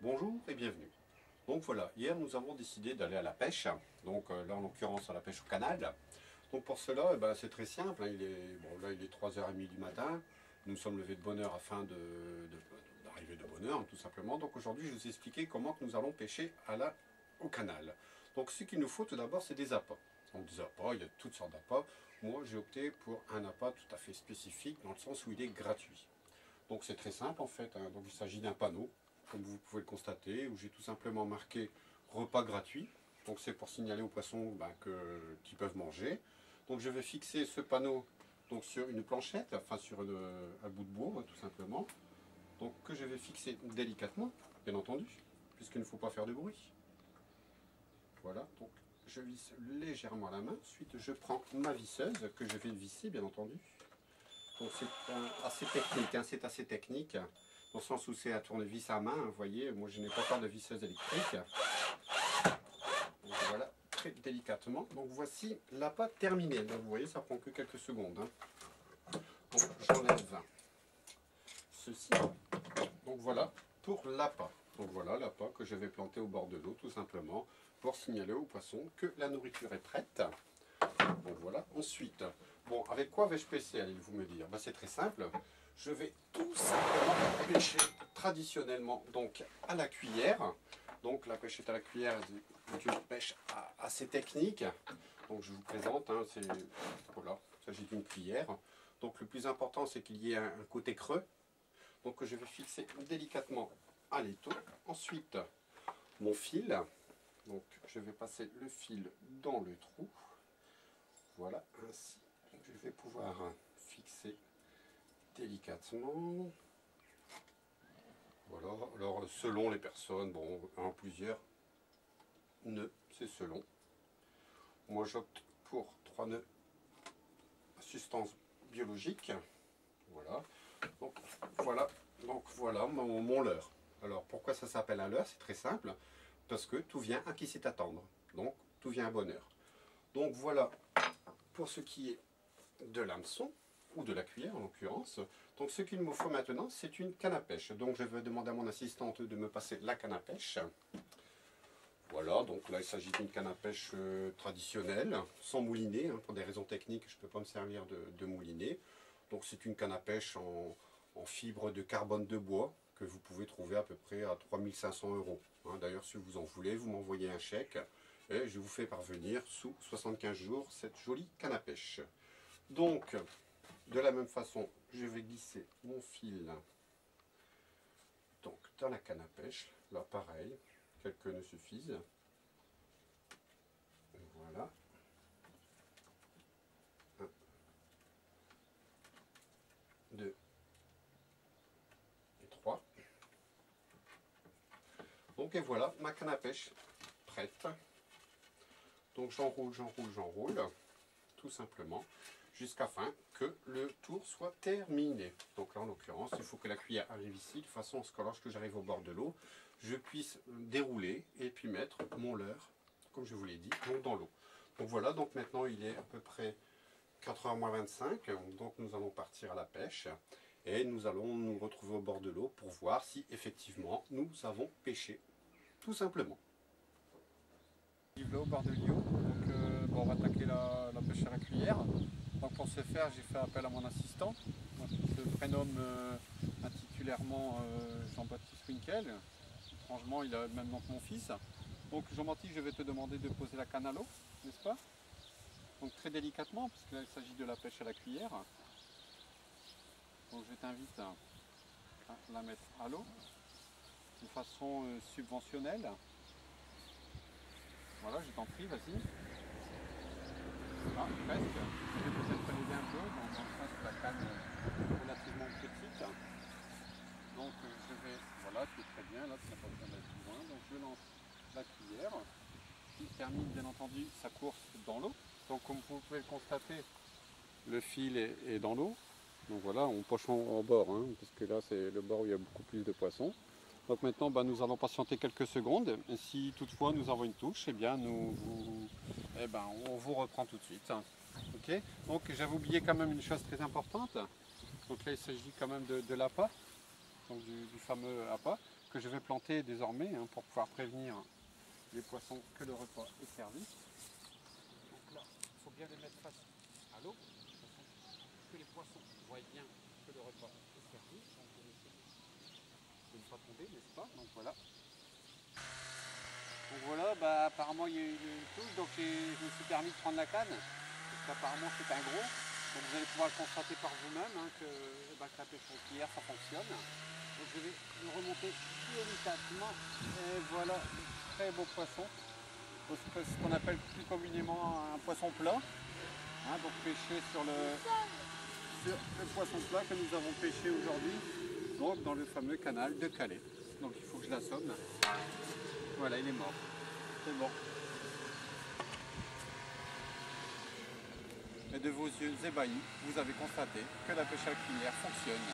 Bonjour et bienvenue. Donc voilà, hier nous avons décidé d'aller à la pêche, donc là en l'occurrence à la pêche au canal. Donc pour cela, c'est très simple, hein, il est 3h30 du matin, nous sommes levés de bonne heure afin d'arriver de bonne heure tout simplement. Donc aujourd'hui je vais vous expliquer comment que nous allons pêcher au canal. Donc ce qu'il nous faut tout d'abord c'est des appâts. Donc des appâts, il y a toutes sortes d'appâts. Moi j'ai opté pour un appât tout à fait spécifique dans le sens où il est gratuit. Donc c'est très simple en fait, hein. Donc il s'agit d'un panneau, comme vous pouvez le constater, où j'ai tout simplement marqué repas gratuit. Donc c'est pour signaler aux poissons qu'ils peuvent manger. Donc je vais fixer ce panneau donc, sur une planchette, enfin sur un bout de bois tout simplement. Donc que je vais fixer délicatement, bien entendu, puisqu'il ne faut pas faire de bruit. Voilà, donc je visse légèrement à la main. Ensuite je prends ma visseuse que je vais visser bien entendu. Donc c'est assez technique, hein, c'est assez technique, dans le sens où c'est un tournevis à main, vous voyez, moi je n'ai pas encore de visseuse électrique. Donc voilà, très délicatement. Donc voici l'appât terminé, donc vous voyez ça prend que quelques secondes. Hein. Donc j'enlève ceci, donc voilà pour l'appât. Donc voilà l'appât que je vais planter au bord de l'eau tout simplement, pour signaler aux poissons que la nourriture est prête. Donc voilà, ensuite, bon, avec quoi vais-je pêcher, allez-vous me dire? C'est très simple, je vais tout simplement pêcher traditionnellement donc à la cuillère. Donc la pêche à la cuillère est une pêche assez technique. Donc je vous présente, hein, voilà, il s'agit d'une cuillère. Donc le plus important c'est qu'il y ait un côté creux. Donc que je vais fixer délicatement à l'étau. Ensuite, mon fil. Donc je vais passer le fil dans le trou. Voilà, ainsi je vais pouvoir fixer délicatement. Voilà, alors selon les personnes, bon, un ou plusieurs nœuds, c'est selon. Moi j'opte pour 3 nœuds à substance biologique. Voilà, donc voilà mon leurre. Alors pourquoi ça s'appelle un leurre? C'est très simple, parce que tout vient à qui sait attendre. Donc tout vient à bonne heure. Donc voilà pour ce qui est de l'hameçon, ou de la cuillère en l'occurrence. Donc ce qu'il me faut maintenant, c'est une canne à pêche. Donc je vais demander à mon assistante de me passer la canne à pêche. Voilà, donc là il s'agit d'une canne à pêche traditionnelle, sans mouliner, hein, pour des raisons techniques, je ne peux pas me servir de moulinet. Donc c'est une canne à pêche en fibre de carbone de bois, que vous pouvez trouver à peu près à 3500 €. Hein, d'ailleurs si vous en voulez, vous m'envoyez un chèque, et je vous fais parvenir sous 75 jours cette jolie canne à pêche. Donc, de la même façon, je vais glisser mon fil donc, dans la canne à pêche. Là, pareil, quelques nœuds suffisent. Voilà. 1, 2 et 3. Donc, et voilà, ma canne à pêche prête. Donc, j'enroule, tout simplement, jusqu'à fin que le tour soit terminé. Donc là en l'occurrence il faut que la cuillère arrive ici de façon à ce que lorsque j'arrive au bord de l'eau je puisse dérouler et puis mettre mon leurre comme je vous l'ai dit donc dans l'eau. Donc voilà, donc maintenant il est à peu près 4h moins 25, donc nous allons partir à la pêche et nous allons nous retrouver au bord de l'eau pour voir si effectivement nous avons pêché tout simplement. Là au bord de l'eau, donc on va attaquer la pêche à la cuillère. Donc pour ce faire, j'ai fait appel à mon assistant, qui se prénomme intitulairement Jean-Baptiste Winkel. Étrangement, il a le même nom que mon fils. Donc Jean-Baptiste, je vais te demander de poser la canne à l'eau, n'est-ce pas? Donc très délicatement, parce que là il s'agit de la pêche à la cuillère. Donc je t'invite à la mettre à l'eau de façon subventionnelle. Voilà, je t'en prie, vas-y. Ah, presque. Je vais peut-être prélever un peu dans le sens que la canne est relativement petite. Donc je vais, voilà, tu es très bien, là tu n'as pas besoin d'aller plus loin. Donc je lance la cuillère, qui termine bien entendu sa course dans l'eau. Donc comme vous pouvez le constater, le fil est dans l'eau. Donc voilà, on poche en bord, hein, parce que là c'est le bord où il y a beaucoup plus de poissons. Donc maintenant nous allons patienter quelques secondes. Et si toutefois nous avons une touche, eh bien on vous reprend tout de suite. Ok. Donc j'avais oublié quand même une chose très importante. Donc là il s'agit quand même de l'appât, donc du fameux appât. que je vais planter désormais hein, pour pouvoir prévenir les poissons que le repas est servi. Donc là, il faut bien les mettre face à l'eau, que les poissons voient bien que le repas est servi. Donc je vais essayer de ne pas tomber, n'est-ce pas? Donc voilà. Donc voilà, bah, apparemment il y a eu une touche, donc je me suis permis de prendre la canne, parce qu'apparemment c'est un gros. Donc vous allez pouvoir le constater par vous-même hein, que la pêche roquillère ça fonctionne. Donc je vais le remonter délicatement. Et voilà, très beau poisson. Ce qu'on appelle plus communément un poisson plat. Hein, donc pêché sur le poisson plat que nous avons pêché aujourd'hui, donc dans le fameux canal de Calais. Donc il faut que je l'assomme. Voilà, il est mort. C'est bon. Et de vos yeux ébahis, vous avez constaté que la pêche à la cuillère fonctionne.